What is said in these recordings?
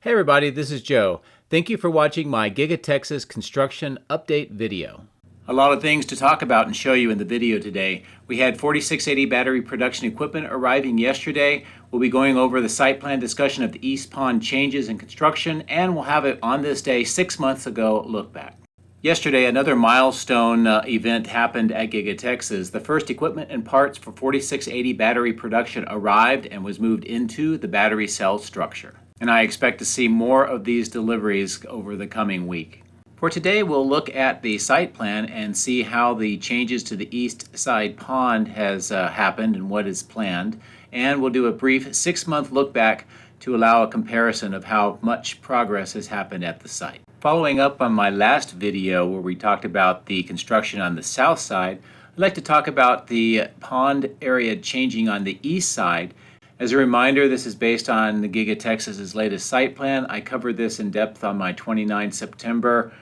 Hey everybody, this is Joe. Thank you for watching my Giga Texas construction update video. A lot of things to talk about and show you in the video today. We had 4680 battery production equipment arriving yesterday. We'll be going over the site plan discussion of the East Pond changes in construction, and we'll have it on this day 6 months ago look back. Yesterday, another milestone event happened at Giga Texas. The first equipment and parts for 4680 battery production arrived and was moved into the battery cell structure. And I expect to see more of these deliveries over the coming week. For today, we'll look at the site plan and see how the changes to the east side pond has happened and what is planned. And we'll do a brief 6-month look back to allow a comparison of how much progress has happened at the site. Following up on my last video where we talked about the construction on the south side, I'd like to talk about the pond area changing on the east side. As a reminder, this is based on the Giga Texas's latest site plan. I covered this in depth on my 29 September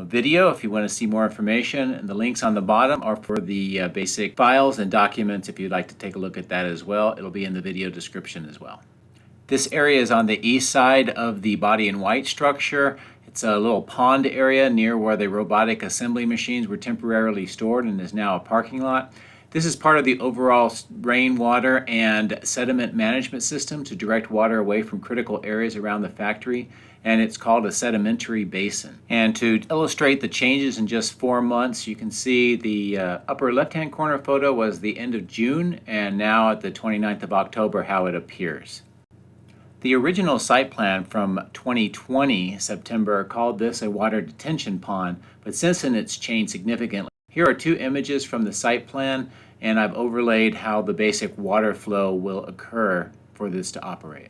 video if you want to see more information. And the links on the bottom are for the basic files and documents if you'd like to take a look at that as well. It'll be in the video description as well. This area is on the east side of the body in white structure. It's a little pond area near where the robotic assembly machines were temporarily stored and is now a parking lot. This is part of the overall rainwater and sediment management system to direct water away from critical areas around the factory, and it's called a sedimentary basin. And to illustrate the changes in just 4 months, you can see the upper left-hand corner photo was the end of June, and now at the 29th of October, how it appears. The original site plan from 2020 September called this a water detention pond, but since then it's changed significantly. Here are 2 images from the site plan, and I've overlaid how the basic water flow will occur for this to operate.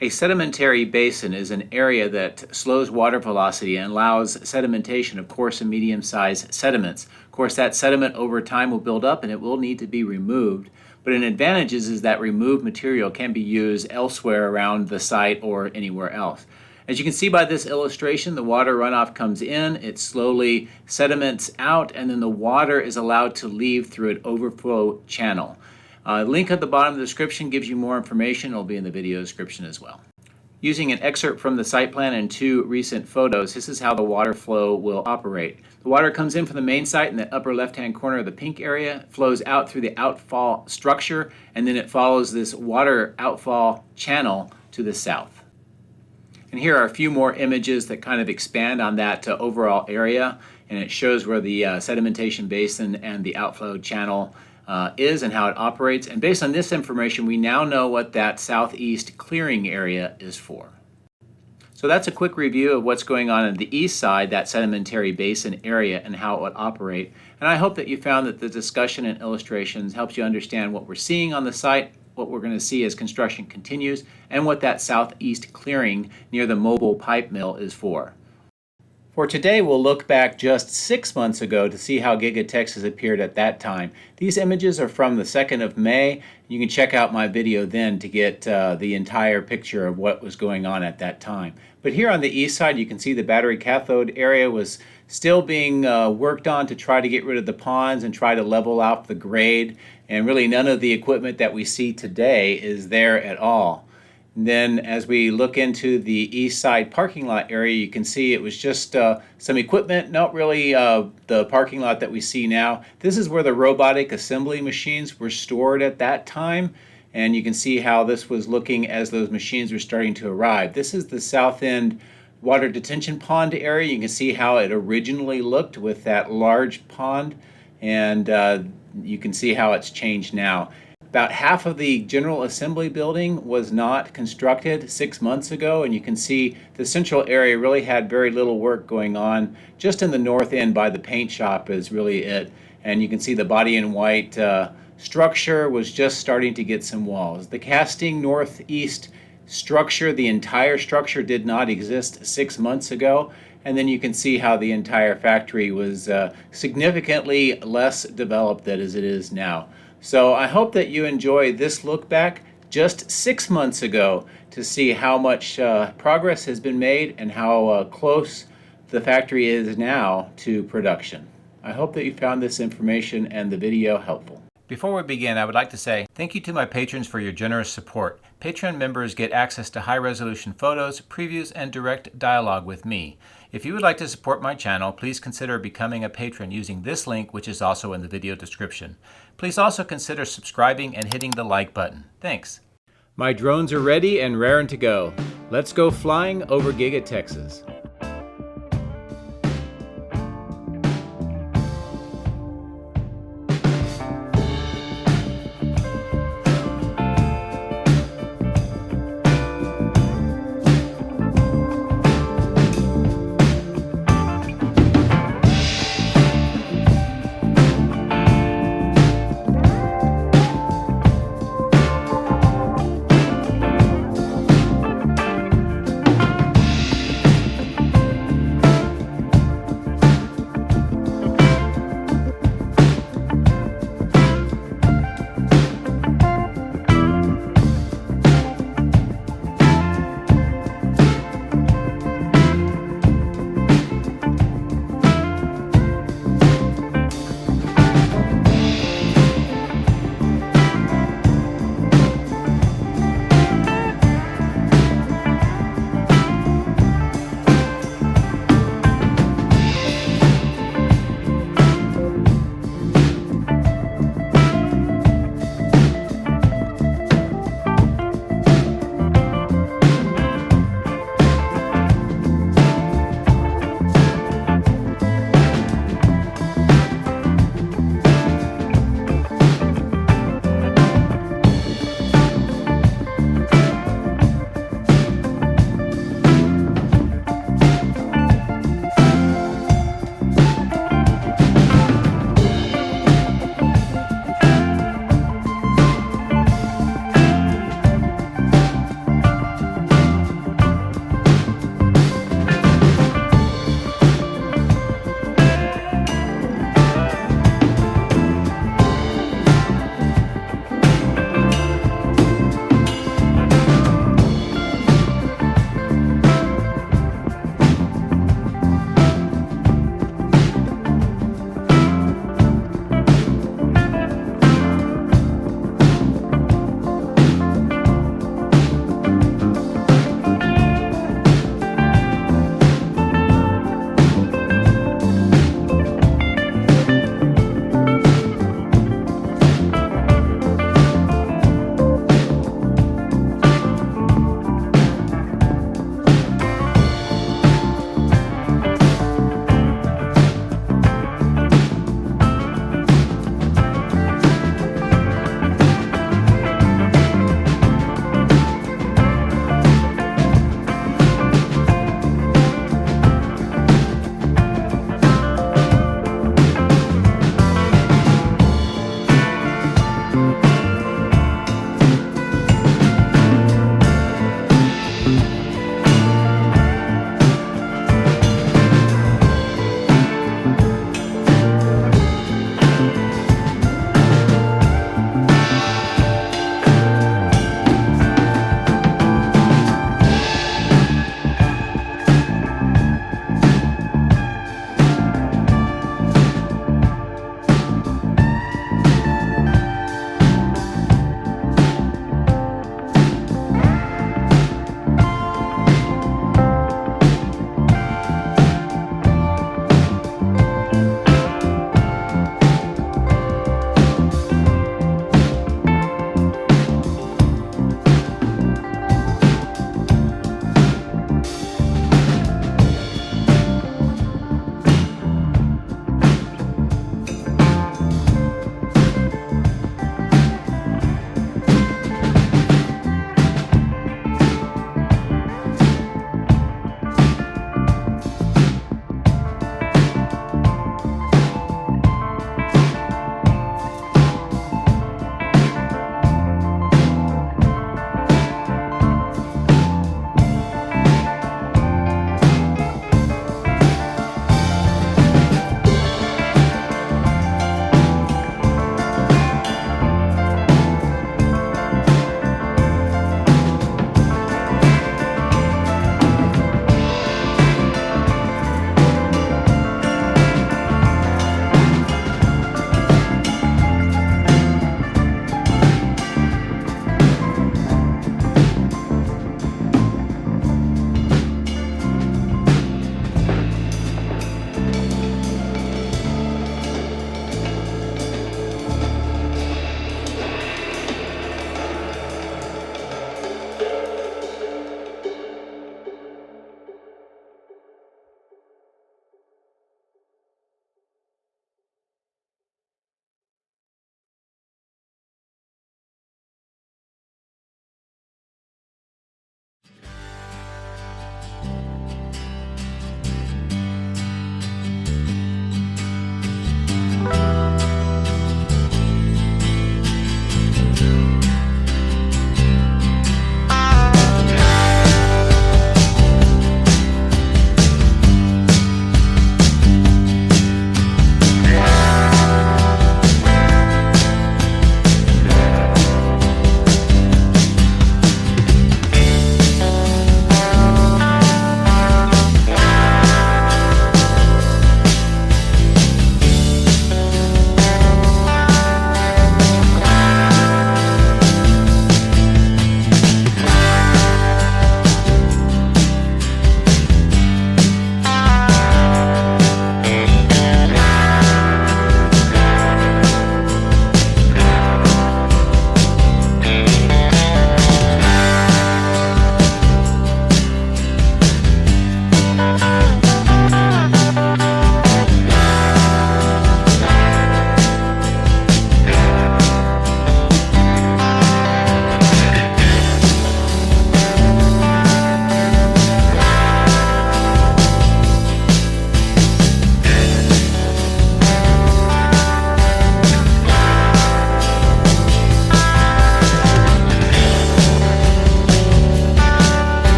A sedimentary basin is an area that slows water velocity and allows sedimentation of coarse and medium-sized sediments. Of course, that sediment over time will build up and it will need to be removed, but an advantage is that removed material can be used elsewhere around the site or anywhere else. As you can see by this illustration, the water runoff comes in, it slowly sediments out, and then the water is allowed to leave through an overflow channel. Link at the bottom of the description gives you more information. It'll be in the video description as well. Using an excerpt from the site plan and 2 recent photos, this is how the water flow will operate. The water comes in from the main site in the upper left-hand corner of the pink area, flows out through the outfall structure, and then it follows this water outfall channel to the south. And here are a few more images that kind of expand on that overall area, and it shows where the sedimentation basin and the outflow channel is and how it operates. And based on this information, we now know what that southeast clearing area is for. So that's a quick review of what's going on the east side, that sedimentary basin area, and how it would operate. And I hope that you found that the discussion and illustrations helps you understand what we're seeing on the site, what we're going to see as construction continues, and what that southeast clearing near the mobile pipe mill is for. For today, we'll look back just 6 months ago to see how Giga Texas appeared at that time. These images are from the 2nd of May. You can check out my video then to get the entire picture of what was going on at that time. But here on the east side, you can see the battery cathode area was still being worked on to try to get rid of the ponds and try to level out the grade. And really none of the equipment that we see today is there at all. And then as we look into the east side parking lot area, you can see it was just some equipment, not really the parking lot that we see now. This is where the robotic assembly machines were stored at that time. And you can see how this was looking as those machines were starting to arrive. This is the south end water detention pond area. You can see how it originally looked with that large pond, and you can see how it's changed now. About half of the general assembly building was not constructed 6 months ago, and you can see the central area really had very little work going on. Just in the north end by the paint shop is really it. And you can see the body in white structure was just starting to get some walls. The casting northeast structure, the entire structure did not exist 6 months ago. And then you can see how the entire factory was significantly less developed than as it is now. So I hope that you enjoy this look back just 6 months ago to see how much progress has been made and how close the factory is now to production. I hope that you found this information and the video helpful. Before we begin, I would like to say thank you to my patrons for your generous support. Patreon members get access to high-resolution photos, previews, and direct dialogue with me. If you would like to support my channel, please consider becoming a patron using this link, which is also in the video description. Please also consider subscribing and hitting the like button. Thanks. My drones are ready and raring to go. Let's go flying over Giga Texas.